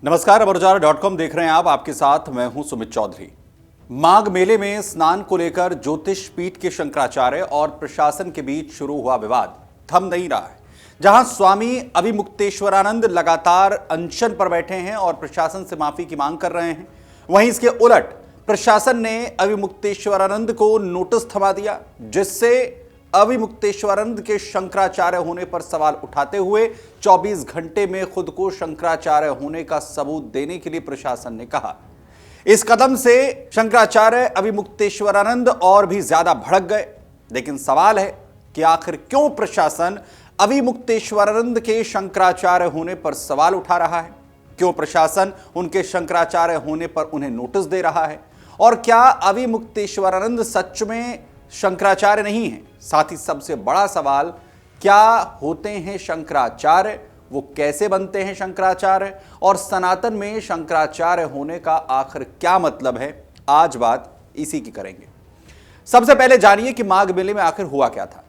नमस्कार, अमरउजाला.com देख रहे हैं आप। आपके साथ मैं हूं सुमित चौधरी। माघ मेले में स्नान को लेकर ज्योतिष पीठ के शंकराचार्य और प्रशासन के बीच शुरू हुआ विवाद थम नहीं रहा है। जहां स्वामी अविमुक्तेश्वरानंद लगातार अनशन पर बैठे हैं और प्रशासन से माफी की मांग कर रहे हैं, वहीं इसके उलट प्रशासन ने अविमुक्तेश्वरानंद को नोटिस थमा दिया, जिससे अविमुक्तेश्वरानंद के शंकराचार्य होने पर सवाल उठाते हुए 24 घंटे में खुद को शंकराचार्य होने का सबूत देने के लिए प्रशासन ने कहा। इस कदम से शंकराचार्य अविमुक्तेश्वरानंद और भी ज्यादा भड़क गए। लेकिन सवाल है कि आखिर क्यों प्रशासन अविमुक्तेश्वरानंद के शंकराचार्य होने पर सवाल उठा रहा है? क्यों प्रशासन उनके शंकराचार्य होने पर उन्हें नोटिस दे रहा है? और क्या अविमुक्तेश्वरानंद सच में शंकराचार्य नहीं है? साथ ही सबसे बड़ा सवाल, क्या होते हैं शंकराचार्य, वो कैसे बनते हैं शंकराचार्य, और सनातन में शंकराचार्य होने का आखिर क्या मतलब है? आज बात इसी की करेंगे। सबसे पहले जानिए कि माघ मेले में आखिर हुआ क्या था।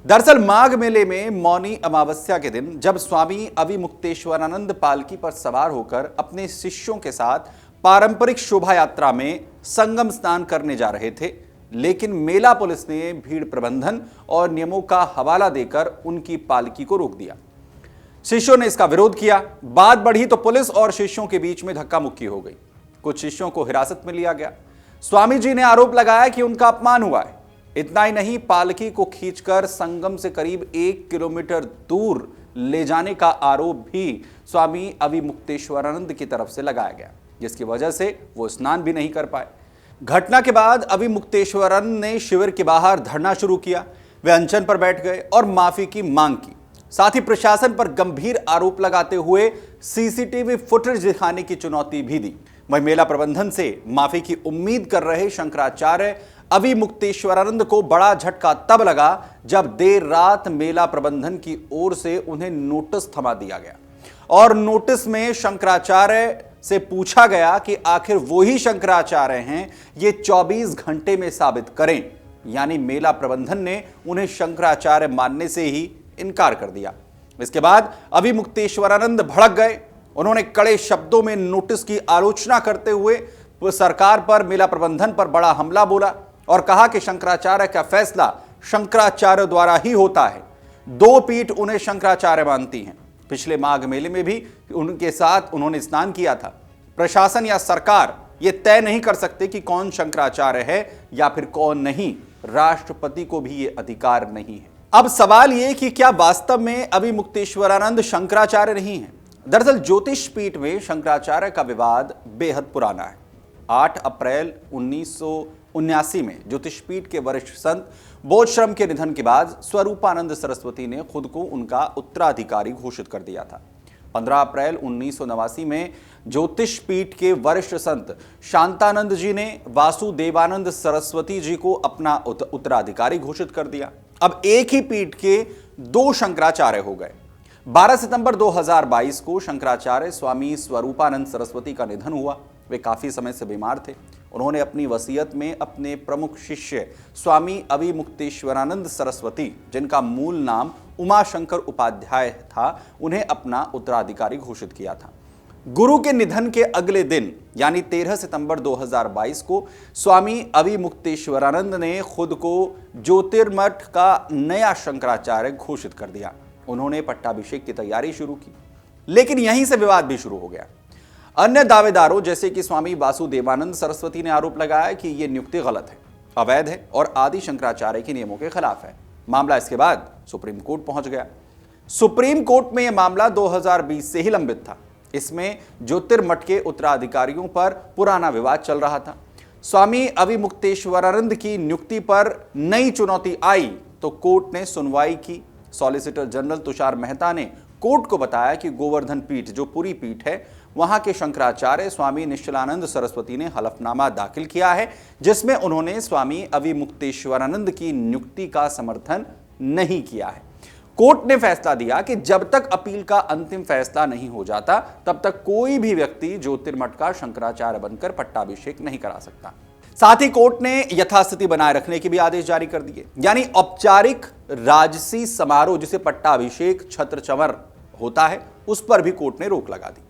दरअसल माघ मेले में मौनी अमावस्या के दिन जब स्वामी अविमुक्तेश्वरानंद पालकी पर सवार होकर अपने शिष्यों के साथ पारंपरिक शोभा यात्रा में संगम स्नान करने जा रहे थे, लेकिन मेला पुलिस ने भीड़ प्रबंधन और नियमों का हवाला देकर उनकी पालकी को रोक दिया। शिष्यों ने इसका विरोध किया। बात बढ़ी तो पुलिस और शिष्यों के बीच में धक्का मुक्की हो गई। कुछ शिष्यों को हिरासत में लिया गया। स्वामी जी ने आरोप लगाया कि उनका अपमान हुआ है। इतना ही नहीं, पालकी को खींचकर संगम से करीब 1 किलोमीटर दूर ले जाने का आरोप भी स्वामी अविमुक्तेश्वरानंद की तरफ से लगाया गया, जिसकी वजह से वो स्नान भी नहीं कर पाए। घटना के बाद अविमुक्तेश्वरानंद ने शिविर के बाहर धरना शुरू किया। वे अनशन पर बैठ गए और माफी की मांग की। साथ ही प्रशासन पर गंभीर आरोप लगाते हुए सीसीटीवी फुटेज दिखाने की चुनौती भी दी। वहीं मेला प्रबंधन से माफी की उम्मीद कर रहे शंकराचार्य अविमुक्तेश्वरानंद को बड़ा झटका तब लगा जब देर रात मेला प्रबंधन की ओर से उन्हें नोटिस थमा दिया गया और नोटिस में शंकराचार्य से पूछा गया कि आखिर वो ही शंकराचार्य हैं, ये 24 घंटे में साबित करें। यानी मेला प्रबंधन ने उन्हें शंकराचार्य मानने से ही इनकार कर दिया। इसके बाद अविमुक्तेश्वरानंद भड़क गए। उन्होंने कड़े शब्दों में नोटिस की आलोचना करते हुए सरकार पर, मेला प्रबंधन पर बड़ा हमला बोला और कहा कि शंकराचार्य का फैसला शंकराचार्य द्वारा ही होता है। 2 पीठ उन्हें शंकराचार्य मानती हैं। पिछले माघ मेले में भी उनके साथ उन्होंने स्नान किया था। प्रशासन या सरकार यह तय नहीं कर सकते कि कौन शंकराचार्य है या फिर कौन नहीं। राष्ट्रपति को भी यह अधिकार नहीं है। अब सवाल यह कि क्या वास्तव में अविमुक्तेश्वरानंद शंकराचार्य नहीं है? दरअसल ज्योतिष पीठ में शंकराचार्य का विवाद बेहद पुराना है। 8 अप्रैल 1979 में ज्योतिष पीठ के वरिष्ठ संत बोधश्रम के निधन के बाद स्वरूपानंद सरस्वती ने खुद को उनका उत्तराधिकारी घोषित कर दिया था। 15 अप्रैल 1989 में ज्योतिष पीठ के वरिष्ठ संत शांतानंद जी ने वासुदेवानंद सरस्वती जी को अपना उत्तराधिकारी घोषित कर दिया। अब एक ही पीठ के 2 शंकराचार्य हो गए। 12 सितंबर 2022 को शंकराचार्य स्वामी स्वरूपानंद सरस्वती का निधन हुआ। वे काफी समय से बीमार थे। उन्होंने अपनी वसीयत में अपने प्रमुख शिष्य स्वामी अविमुक्तेश्वरानंद सरस्वती, जिनका मूल नाम उमाशंकर उपाध्याय था, उन्हें अपना उत्तराधिकारी घोषित किया था। गुरु के निधन के अगले दिन यानी 13 सितंबर 2022 को स्वामी अविमुक्तेश्वरानंद ने खुद को ज्योतिर्मठ का नया शंकराचार्य घोषित कर दिया। उन्होंने पट्टाभिषेक की तैयारी शुरू की, लेकिन यहीं से विवाद भी शुरू हो गया। अन्य दावेदारों जैसे कि स्वामी वासुदेवानंद सरस्वती ने आरोप लगाया कि यह नियुक्ति गलत है, अवैध है और आदि शंकराचार्य के नियमों के खिलाफ है। मामला इसके बाद सुप्रीम कोर्ट पहुंच गया। सुप्रीम कोर्ट में यह मामला 2020 से ही लंबित था। इसमें ज्योतिर्मठ के उत्तराधिकारियों पर पुराना विवाद चल रहा था। स्वामी अविमुक्तेश्वरानंद की नियुक्ति पर नई चुनौती आई तो कोर्ट ने सुनवाई की। सॉलिसिटर जनरल तुषार मेहता ने कोर्ट को बताया कि गोवर्धन पीठ, जो पूरी पीठ है, वहां के शंकराचार्य स्वामी निश्चलानंद सरस्वती ने हलफनामा दाखिल किया है, जिसमें उन्होंने स्वामी अविमुक्तेश्वरानंद की नियुक्ति का समर्थन नहीं किया है। कोर्ट ने फैसला दिया कि जब तक अपील का अंतिम फैसला नहीं हो जाता, तब तक कोई भी व्यक्ति ज्योतिर्मठ का शंकराचार्य बनकर पट्टाभिषेक नहीं करा सकता। साथ ही कोर्ट ने यथास्थिति बनाए रखने के भी आदेश जारी कर दिए। यानी औपचारिक राजसी समारोह, जिसे पट्टाभिषेक छत्र चंवर होता है, उस पर भी कोर्ट ने रोक लगा दी।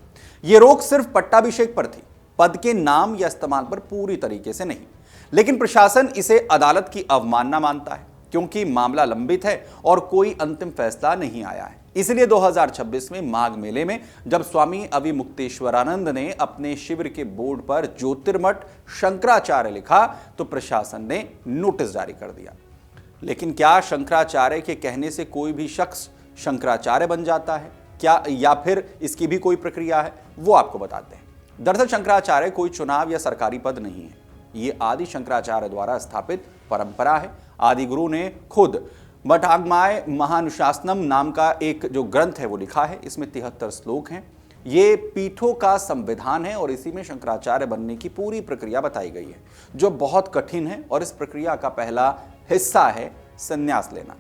ये रोक सिर्फ पट्टाभिषेक पर थी, पद के नाम या इस्तेमाल पर पूरी तरीके से नहीं। लेकिन प्रशासन इसे अदालत की अवमानना मानता है, क्योंकि मामला लंबित है और कोई अंतिम फैसला नहीं आया है। इसलिए 2026 में माघ मेले में जब स्वामी अविमुक्तेश्वरानंद ने अपने शिविर के बोर्ड पर ज्योतिर्मठ शंकराचार्य लिखा तो प्रशासन ने नोटिस जारी कर दिया। लेकिन क्या शंकराचार्य के कहने से कोई भी शख्स शंकराचार्य बन जाता है क्या, या फिर इसकी भी कोई प्रक्रिया है, वो आपको बताते हैं। दरअसल शंकराचार्य कोई चुनाव या सरकारी पद नहीं है, ये आदि शंकराचार्य द्वारा स्थापित परंपरा है। आदि गुरु ने खुद मठागमाय महानुशासनम नाम का एक जो ग्रंथ है वो लिखा है। इसमें 73 श्लोक हैं। ये पीठों का संविधान है और इसी में शंकराचार्य बनने की पूरी प्रक्रिया बताई गई है, जो बहुत कठिन है। और इस प्रक्रिया का पहला हिस्सा है संन्यास लेना।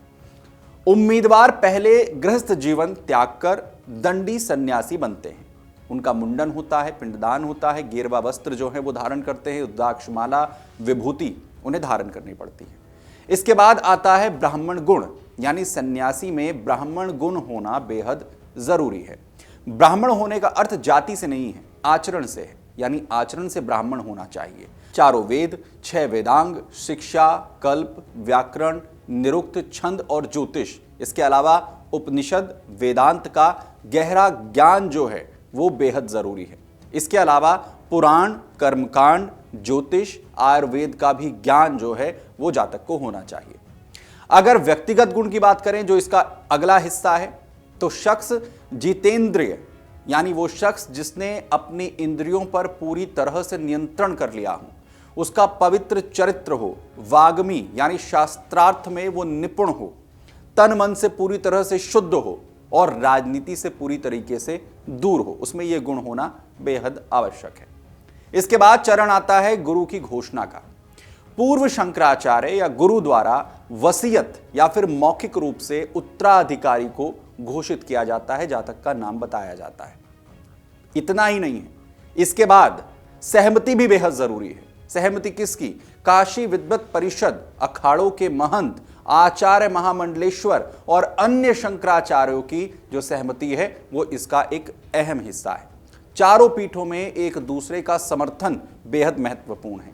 उम्मीदवार पहले गृहस्थ जीवन त्याग कर दंडी सन्यासी बनते हैं। उनका मुंडन होता है, पिंडदान होता है, गेरवा वस्त्र जो है वो धारण करते हैं, रुद्राक्षमाला विभूति उन्हें धारण करनी पड़ती है। इसके बाद आता है ब्राह्मण गुण, यानी सन्यासी में ब्राह्मण गुण होना बेहद जरूरी है। ब्राह्मण होने का अर्थ जाति से नहीं है, आचरण से है, यानी आचरण से ब्राह्मण होना चाहिए। चारों वेद, 6 वेदांग, शिक्षा, कल्प, व्याकरण, निरुक्त, छंद और ज्योतिष, इसके अलावा उपनिषद, वेदांत का गहरा ज्ञान जो है वो बेहद जरूरी है। इसके अलावा पुराण, कर्मकांड, ज्योतिष, आयुर्वेद का भी ज्ञान जो है वो जातक को होना चाहिए। अगर व्यक्तिगत गुण की बात करें, जो इसका अगला हिस्सा है, तो शख्स जितेंद्रिय, यानी वो शख्स जिसने अपनी इंद्रियों पर पूरी तरह से नियंत्रण कर लिया हो, उसका पवित्र चरित्र हो, वाग्मी यानी शास्त्रार्थ में वो निपुण हो, तन मन से पूरी तरह से शुद्ध हो और राजनीति से पूरी तरीके से दूर हो, उसमें यह गुण होना बेहद आवश्यक है। इसके बाद चरण आता है गुरु की घोषणा का। पूर्व शंकराचार्य या गुरु द्वारा वसीयत या फिर मौखिक रूप से उत्तराधिकारी को घोषित किया जाता है, जातक का नाम बताया जाता है। इतना ही नहीं है, इसके बाद सहमति भी बेहद जरूरी है। सहमति किसकी? काशी विद्वत परिषद, अखाड़ों के महंत, आचार्य महामंडलेश्वर और अन्य शंकराचार्यों की जो सहमति है वो इसका एक अहम हिस्सा है। चारों पीठों में एक दूसरे का समर्थन बेहद महत्वपूर्ण है।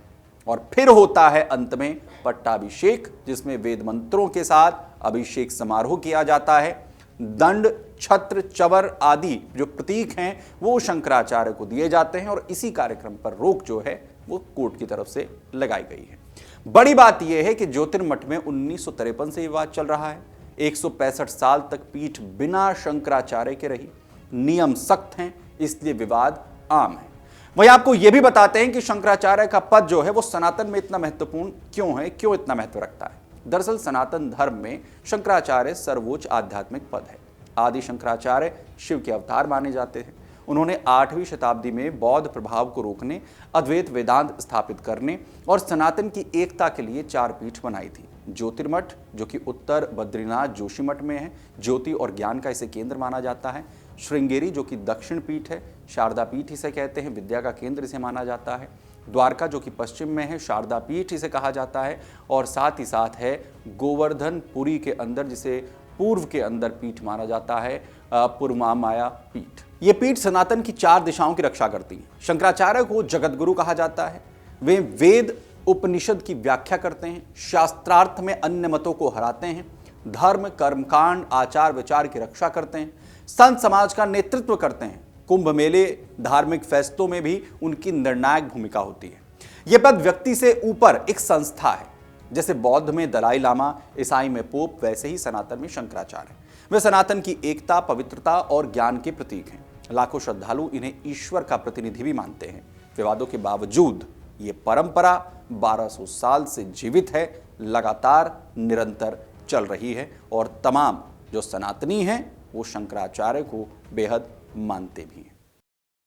और फिर होता है अंत में पट्टाभिषेक, जिसमें वेद मंत्रों के साथ अभिषेक समारोह किया जाता है। दंड, छत्र, चवर आदि जो प्रतीक हैं वो शंकराचार्य को दिए जाते हैं और इसी कार्यक्रम पर रोक जो है वो कोर्ट की तरफ से लगाई गई है। बड़ी बात यह है कि ज्योतिर्मठ में 1953 से विवाद चल रहा है। 165 साल तक पीठ बिना शंकराचार्य के रही। नियम सख्त हैं, इसलिए विवाद आम है। वहीं आपको यह भी बताते हैं कि शंकराचार्य का पद जो है वो सनातन में इतना महत्वपूर्ण क्यों है, क्यों इतना महत्व रखता है। दरअसल सनातन धर्म में शंकराचार्य सर्वोच्च आध्यात्मिक पद है। आदि शंकराचार्य शिव के अवतार माने जाते हैं। उन्होंने 8वीं शताब्दी में बौद्ध प्रभाव को रोकने, अद्वैत वेदांत स्थापित करने और सनातन की एकता के लिए 4 पीठ बनाई थी। ज्योतिर्मठ जो कि उत्तर बद्रीनाथ जोशीमठ में है, ज्योति और ज्ञान का इसे केंद्र माना जाता है। श्रृंगेरी जो कि दक्षिण पीठ है, शारदा पीठ इसे कहते हैं, विद्या का केंद्र इसे माना जाता है। द्वारका जो कि पश्चिम में है, शारदा पीठ इसे कहा जाता है। और साथ ही साथ है गोवर्धनपुरी के अंदर, जिसे पूर्व के अंदर पीठ माना जाता है, पुरमामाया पीठ। ये पीठ सनातन की 4 दिशाओं की रक्षा करती है। शंकराचार्य को जगत गुरु कहा जाता है। वे वेद उपनिषद की व्याख्या करते हैं, शास्त्रार्थ में अन्य मतों को हराते हैं, धर्म, कर्मकांड, आचार विचार की रक्षा करते हैं, संत समाज का नेतृत्व करते हैं। कुंभ मेले, धार्मिक फैसलों में भी उनकी निर्णायक भूमिका होती है। यह पद व्यक्ति से ऊपर एक संस्था है। जैसे बौद्ध में दलाई लामा, ईसाई में पोप, वैसे ही सनातन में शंकराचार्य। वे सनातन की एकता, पवित्रता और ज्ञान के प्रतीक हैं। लाखों श्रद्धालु इन्हें ईश्वर का प्रतिनिधि भी मानते हैं। विवादों के बावजूद ये परंपरा 1200 साल से जीवित है, लगातार निरंतर चल रही है और तमाम जो सनातनी हैं वो शंकराचार्य को बेहद मानते भी हैं।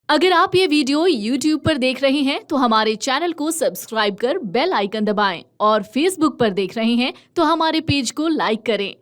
अगर आप ये वीडियो YouTube पर देख रहे हैं तो हमारे चैनल को सब्सक्राइब कर बेल आइकन दबाएं और Facebook पर देख रहे हैं तो हमारे पेज को लाइक करें।